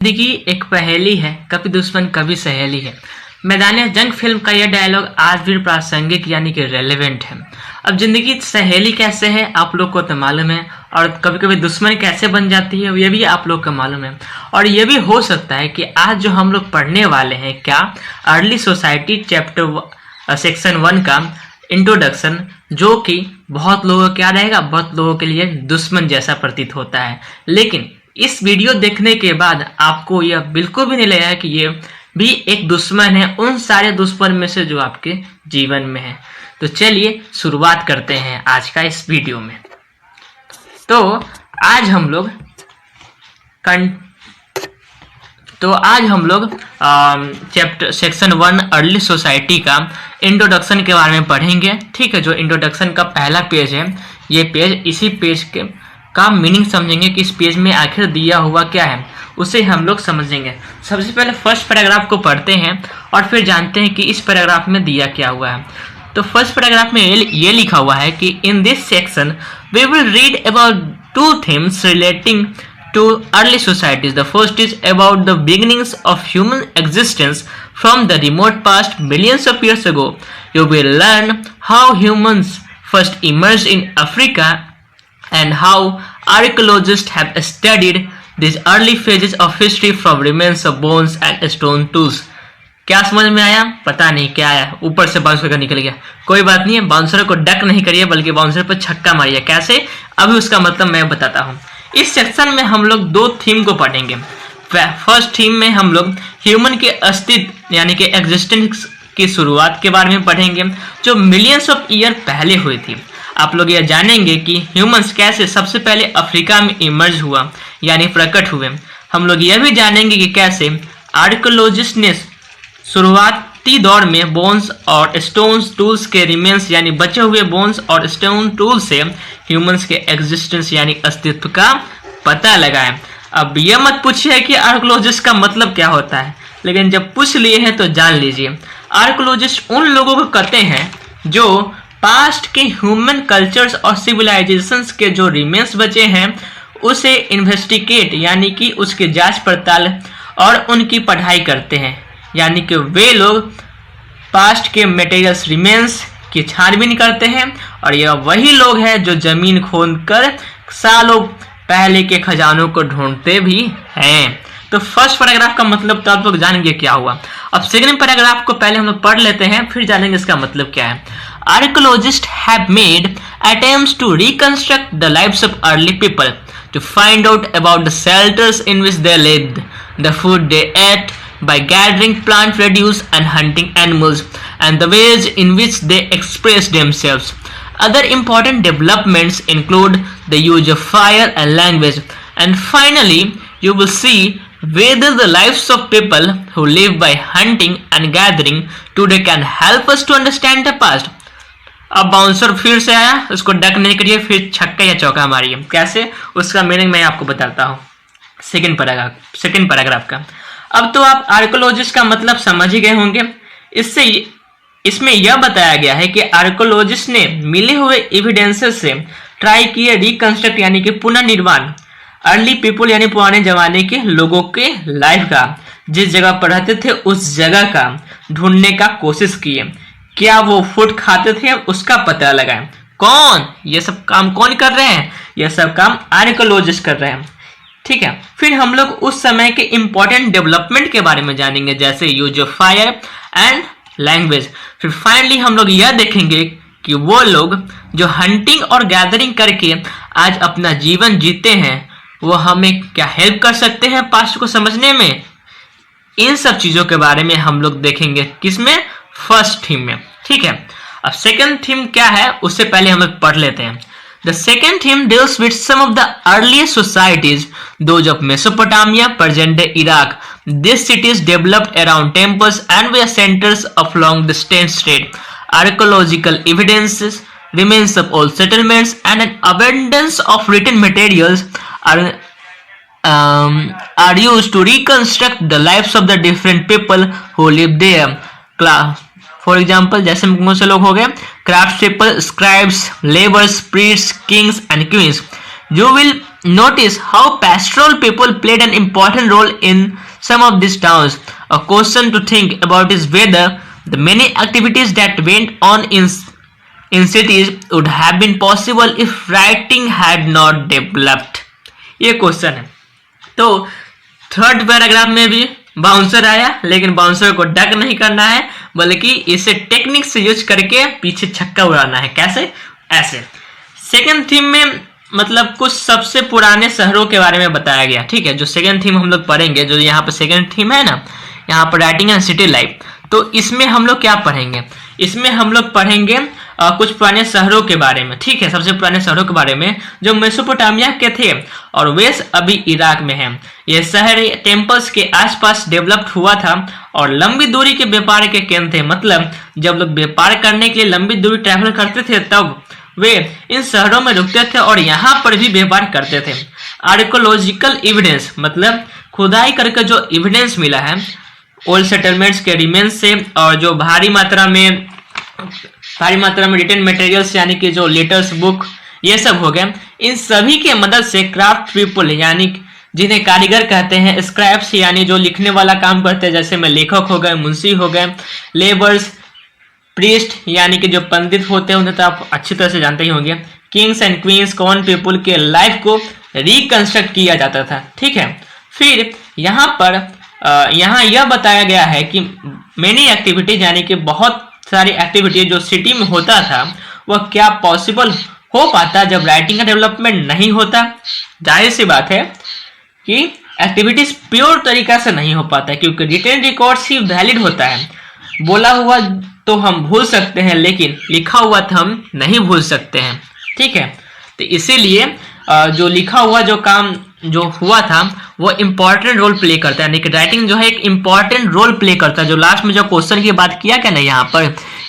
जिंदगी एक पहेली है, कभी दुश्मन कभी सहेली है। मैदान जंग फिल्म का यह डायलॉग आज भी प्रासंगिक यानी कि रेलेवेंट है। अब जिंदगी सहेली कैसे है आप लोग को तो मालूम है, और कभी कभी दुश्मन कैसे बन जाती है ये भी आप लोग को मालूम है। और ये भी हो सकता है कि आज जो हम लोग पढ़ने वाले हैं क्या अर्ली सोसाइटी चैप्टर सेक्शन 1 का इंट्रोडक्शन, जो कि बहुत लोगों को क्या रहेगा, बहुत लोगों के लिए दुश्मन जैसा प्रतीत होता है। लेकिन इस वीडियो देखने के बाद आपको यह बिल्कुल भी नहीं लगेगा कि ये भी एक दुश्मन है उन सारे दुश्मन में से जो आपके जीवन में है। तो चलिए शुरुआत करते हैं आज का इस वीडियो में। तो आज हम लोग चैप्टर सेक्शन 1 अर्ली सोसाइटी का इंट्रोडक्शन के बारे में पढ़ेंगे। ठीक है, जो इंट्रोडक्शन का पहला पेज है, ये पेज, इसी पेज के का मीनिंग समझेंगे कि इस पेज में आखिर दिया हुआ क्या है, उसे हम लोग समझेंगे। सबसे पहले फर्स्ट पैराग्राफ को पढ़ते हैं और फिर जानते हैं कि इस पैराग्राफ में दिया क्या हुआ है। तो फर्स्ट पैराग्राफ में ये लिखा हुआ है कि in this section we will read about two themes relating to early societies. The first is about the beginnings of human existence from the remote past millions of years ago. You will learn how humans first emerged in Africa and how archaeologists have studied these early phases of history from remains of bones and stone tools. क्या समझ में आया? पता नहीं क्या आया, ऊपर से बाउंसर का निकल गया। कोई बात नहीं है, बाउंसर को डक नहीं करिए बल्कि बाउंसर पर छक्का मारिए। कैसे, अभी उसका मतलब मैं बताता हूँ। इस सेक्शन में हम लोग दो थीम को पढ़ेंगे। फर्स्ट थीम में हम लोग ह्यूमन के अस्तित्व यानी कि एग्जिस्टेंस की शुरुआत के बारे में पढ़ेंगे, जो मिलियंस ऑफ ईयर पहले हुई थी। आप लोग यह जानेंगे कि ह्यूमंस कैसे सबसे पहले अफ्रीका में इमर्ज हुआ यानी प्रकट हुए। हम लोग यह भी जानेंगे कि कैसे आर्कियोलॉजिस्ट ने शुरुआती दौर में बोन्स और स्टोन टूल्स के रिमेन्स यानी बचे हुए बोन्स और स्टोन टूल से ह्यूमंस के एग्जिस्टेंस यानी अस्तित्व का पता लगाया। अब यह मत पूछिए कि आर्कियोलॉजिस्ट का मतलब क्या होता है, लेकिन जब पूछ लिए हैं तो जान लीजिए। आर्कियोलॉजिस्ट उन लोगों को कहते हैं जो पास्ट के ह्यूमन कल्चर्स और सिविलाइजेशंस के जो रिमेन्स बचे हैं उसे इन्वेस्टिगेट यानी कि उसकी जांच पड़ताल और उनकी पढ़ाई करते हैं। यानी कि वे लोग पास्ट के मटेरियल्स रिमेन्स की छानबीन करते हैं, और यह वही लोग हैं जो जमीन खोदकर सालों पहले के खजानों को ढूंढते भी हैं। तो फर्स्ट पैराग्राफ का मतलब तो आप लोग जानेंगे क्या हुआ। अब सेकंड पैराग्राफ को पहले हम लोग पढ़ लेते हैं, फिर जानेंगे इसका मतलब क्या है। Archaeologist have made attempts to reconstruct the lives of early people to find out about the shelters in which they lived, the food they ate by gathering plant produce and hunting animals, and the ways in which they express themselves. Other important developments include the use of fire and language. And finally, you will see whether the lives of people who live by hunting and gathering today can help us to understand the past. अब bouncer फिर से आया, उसको duck नहीं करिए, फिर छक्का या चौका मारिए। कैसे, उसका मीनिंग मैं आपको बताता हूँ सेकेंड पैराग्राफ का। अब तो आप आर्कियोलॉजिस्ट का मतलब समझ ही गए होंगे। इसमें यह बताया गया है कि आर्कियोलॉजिस्ट ने मिले हुए एविडेंसेस से ट्राई किए रिकंस्ट्रक्ट यानी कि पुनर्निर्माण अर्ली पीपल यानी पुराने जमाने के लोगों के लाइफ का, जिस जगह पर रहते थे उस जगह का ढूंढने का कोशिश किए। क्या वो फूड खाते थे उसका पता लगाएं। कौन, ये सब काम कौन कर रहे हैं? यह सब काम आर्कियोलॉजिस्ट कर रहे हैं। ठीक है, फिर हम लोग उस समय के इंपॉर्टेंट डेवलपमेंट के बारे में जानेंगे, जैसे use of fire and language. फिर फाइनली हम लोग यह देखेंगे कि वो लोग जो हंटिंग और गैदरिंग करके आज अपना जीवन जीते हैं वो हमें क्या हेल्प कर सकते हैं पास्ट को समझने में। इन सब चीजों के बारे में हम लोग देखेंगे किसमें, फर्स्ट थीम में। ठीक है, अब सेकेंड थीम क्या है उससे पहले हम लोग पढ़ लेते हैं। The second theme deals with some of the earliest societies, those of Mesopotamia, present-day Iraq. These cities developed around temples and were centers of long-distance trade. Archaeological evidences, remains of old settlements, and an abundance of written materials are used to reconstruct the lives of the different people who lived there. For example जैसे कौन से लोग हो गए, craft people, scribes, labours, priest, Kings and queen's. You will notice how pastoral people played an important role in some of these towns. A question to think about is whether the many activities that went on in cities would have been possible if writing had not developed. ये question है. तो third paragraph में भी bouncer आया, लेकिन bouncer को duck नहीं करना है, बल्कि इसे टेक्निक से यूज करके पीछे छक्का उड़ाना है. कैसे? ऐसे. सेकेंड थीम में मतलब कुछ सबसे पुराने शहरों के बारे में बताया गया. ठीक है, जो सेकेंड थीम हम लोग पढ़ेंगे, जो यहाँ पर सेकेंड थीम है ना, यहाँ पर राइटिंग एंड सिटी लाइफ, तो इसमें हम लोग क्या पढ़ेंगे? इसमें हम लोग पढ़ेंगे कुछ पुराने शहरों के बारे में. ठीक है, सबसे पुराने शहरों के बारे में जो मेसोपोटामिया के थे और वे अभी इराक में हैं. ये शहर टेम्पल्स के आसपास डेवलप्ड हुआ था और लंबी दूरी के व्यापार के केंद्र थे. मतलब जब लोग व्यापार करने के लिए लंबी दूरी ट्रैवल करते थे तब वे इन शहरों में रुकते थे और यहाँ पर भी व्यापार करते थे. आर्कोलॉजिकल एविडेंस मतलब खुदाई करके जो एविडेंस मिला है ओल्ड सेटलमेंट्स के रिमेन्स से, और जो भारी मात्रा में रिटन मटेरियल्स यानी कि जो लेटर्स, बुक, ये सब हो गए. इन सभी के मदद से क्राफ्ट पीपल यानी जिन्हें कारीगर कहते हैं, स्क्राइब्स यानी जो लिखने वाला काम करते हैं, जैसे में लेखक हो गए, मुंशी हो गए, लेबर्स, प्रीस्ट यानी कि जो पंडित होते हैं, उन्हें तो आप अच्छी तरह से जानते ही होंगे, Kings and queen's, common people के लाइफ को रिकंस्ट्रक्ट किया जाता था. ठीक है, फिर यहाँ पर यहाँ यह बताया गया है कि मेनी एक्टिविटीज यानी कि बहुत सारी एक्टिविटी जो सिटी में होता था वह क्या पॉसिबल हो पाता जब राइटिंग का डेवलपमेंट नहीं होता. जाहिर सी बात है कि एक्टिविटीज प्योर तरीका से नहीं हो पाता क्योंकि रिटन रिकॉर्ड्स ही वैलिड होता है. बोला हुआ तो हम भूल सकते हैं, लेकिन लिखा हुआ तो हम नहीं भूल सकते हैं. ठीक है, तो इसीलिए जो लिखा हुआ जो काम जो हुआ था वो इम्पोर्टेंट रोल प्ले करता है, यानी कि राइटिंग जो है एक इम्पोर्टेंट रोल प्ले करता है. जो लास्ट में जो क्वेश्चन की बात किया क्या ना यहाँ पर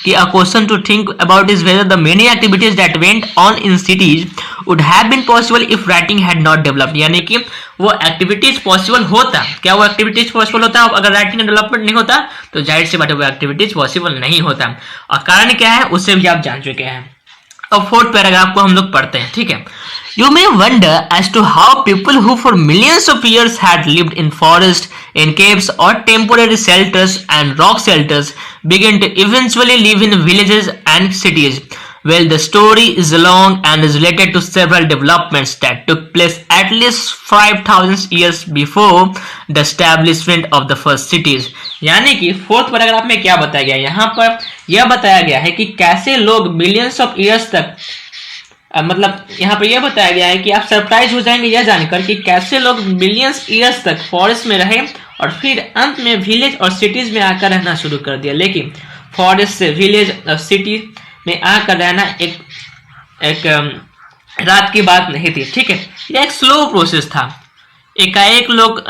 कि a question to think about is whether the many activities that went on in cities would have been possible if writing had not developed. यानी कि वो एक्टिविटीज पॉसिबल होता, क्या वो एक्टिविटीज पॉसिबल होता अगर राइटिंग डेवलपमेंट नहीं होता? तो जाहिर सी बात है वो एक्टिविटीज पॉसिबल नहीं होता. और कारण क्या है उससे भी आप जान चुके हैं. अब फोर्थ पैराग्राफ को हम लोग पढ़ते हैं. ठीक है, You may wonder as to how people who for millions of years had lived in forests, in caves or temporary shelters and rock shelters began to eventually live in villages and cities. Well, the story is long and is related to several developments that took place at least 5,000 years before the establishment of the first cities. यानी कि fourth paragraph में क्या बताया गया? यहाँ पर यह बताया गया है कि कैसे लोग मिलियंस ऑफ ईयर्स तक मतलब यहाँ पर यह बताया गया है कि आप सरप्राइज हो जाएंगे यह जानकर कि कैसे लोग मिलियंस ईयर्स तक फॉरेस्ट में रहे और फिर अंत में विलेज और सिटीज में आकर रहना शुरू कर दिया. लेकिन फॉरेस्ट से विलेज और सिटी में आकर रहना एक रात की बात नहीं थी. ठीक है, यह एक स्लो प्रोसेस था. एकाएक लोग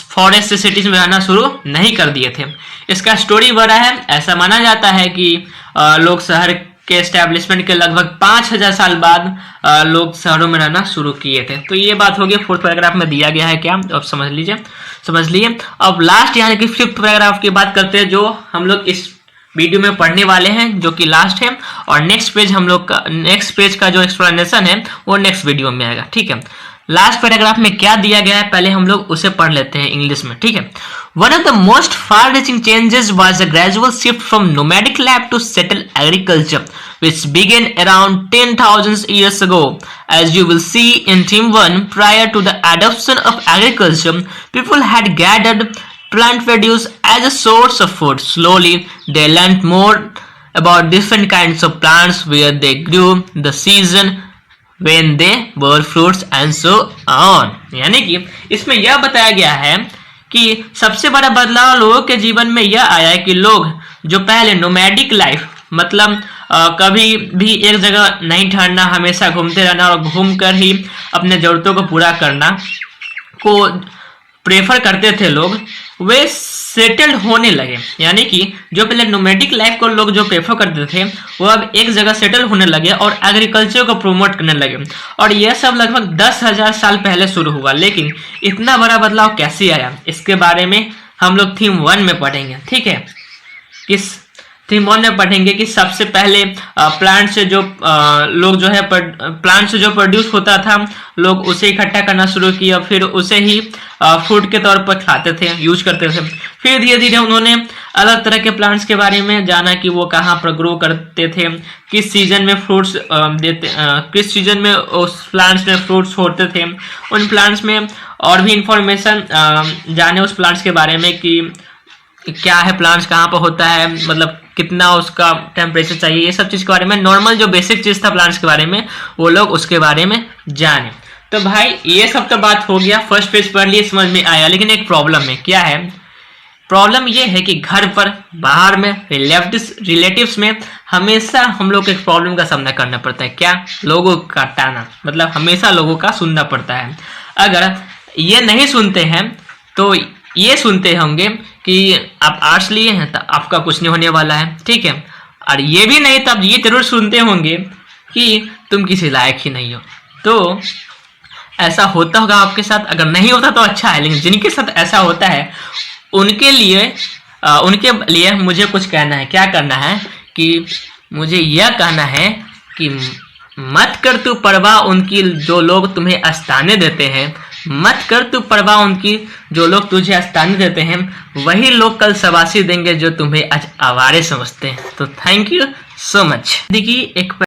फॉरेस्ट से सिटीज में रहना शुरू नहीं कर दिए थे. इसका स्टोरी बड़ा है. ऐसा माना जाता है कि लोग शहर के एस्टेब्लिशमेंट के लगभग 5,000 साल बाद लोग शहरों में रहना शुरू किए थे. तो ये बात होगी. फोर्थ पैराग्राफ में दिया गया है क्या, अब समझ लीजिए. अब लास्ट यानी कि फिफ्थ पैराग्राफ की बात करते हैं जो हम लोग इस वीडियो में पढ़ने वाले हैं, जो कि लास्ट है. और नेक्स्ट पेज का जो एक्सप्लेनेशन है वो नेक्स्ट वीडियो में आएगा. ठीक है, लास्ट पैराग्राफ में क्या दिया गया है पहले हम लोग उसे पढ़ लेते हैं इंग्लिश में. ठीक है, one of the most far-reaching changes was a gradual shift from nomadic life to settled agriculture, which began around 10,000 years ago. As you will see in Theme 1, prior to the adoption of agriculture, people had gathered plant produce as a source of food. Slowly, they learned more about different kinds of plants, where they grew, the season when they bore fruits, and so on. यानी कि इसमें यह बताया गया है कि सबसे बड़ा बदलाव लोगों के जीवन में यह आया है कि लोग जो पहले नोमैडिक लाइफ मतलब कभी भी एक जगह नहीं ठहरना, हमेशा घूमते रहना और घूमकर ही अपने जरूरतों को पूरा करना को प्रेफर करते थे लोग, वे सेटल्ड होने लगे. यानी कि जो पहले नोमैडिक लाइफ को लोग जो प्रेफर करते थे वो अब एक जगह सेटल होने लगे और एग्रीकल्चर को प्रमोट करने लगे. और यह सब लगभग 10,000 साल पहले शुरू हुआ. लेकिन इतना बड़ा बदलाव कैसे आया इसके बारे में हम लोग थीम 1 में पढ़ेंगे. ठीक है, थीम 1 में पढ़ेंगे कि सबसे पहले प्लांट से जो लोग जो है प्लांट से जो प्रोड्यूस होता था लोग उसे इकट्ठा करना शुरू किया, फिर उसे ही फूड के तौर पर खाते थे, यूज करते थे। फिर धीरे धीरे उन्होंने अलग तरह के प्लांट्स के बारे में जाना कि वो कहाँ पर ग्रो करते थे, किस सीजन में फ्रूट्स किस सीजन में उस प्लांट्स में फ्रूट्स होते थे। उन प्लांट्स में और भी इंफॉर्मेशन जाने उस प्लांट्स के बारे में कि क्या है, प्लांट्स कहाँ पर होता है, मतलब कितना उसका टेम्परेचर चाहिए, ये सब चीज़ के बारे में, नॉर्मल जो बेसिक चीज़ था प्लांट्स के बारे में वो लोग उसके बारे में जाने। तो भाई ये सब तो बात हो गया, फर्स्ट पेज पढ़ लिए, समझ में आया। लेकिन एक प्रॉब्लम है, क्या है प्रॉब्लम? ये है कि घर पर, बाहर में, रिलेटिव्स में हमेशा हम लोग एक प्रॉब्लम का सामना करना पड़ता है। क्या? लोगों का टाना, मतलब हमेशा लोगों का सुनना पड़ता है। अगर ये नहीं सुनते हैं तो ये सुनते होंगे कि आप आर्ट्स लिए हैं तो आपका कुछ नहीं होने वाला है, ठीक है। और ये भी नहीं तब ये जरूर सुनते होंगे कि तुम किसी लायक ही नहीं हो। तो ऐसा होता होगा आपके साथ, अगर नहीं होता तो अच्छा है, लेकिन जिनके साथ ऐसा होता है उनके लिए मुझे कुछ कहना है। क्या करना है कि मुझे यह कहना है कि मत कर तू परवाह उनकी जो लोग तुम्हें अस्ताने देते हैं, मत कर तू परवाह उनकी जो लोग तुझे अस्ताने देते हैं, वही लोग कल शाबाशी देंगे जो तुम्हें आज आवारे समझते हैं। तो थैंक यू सो मच। देखिए एक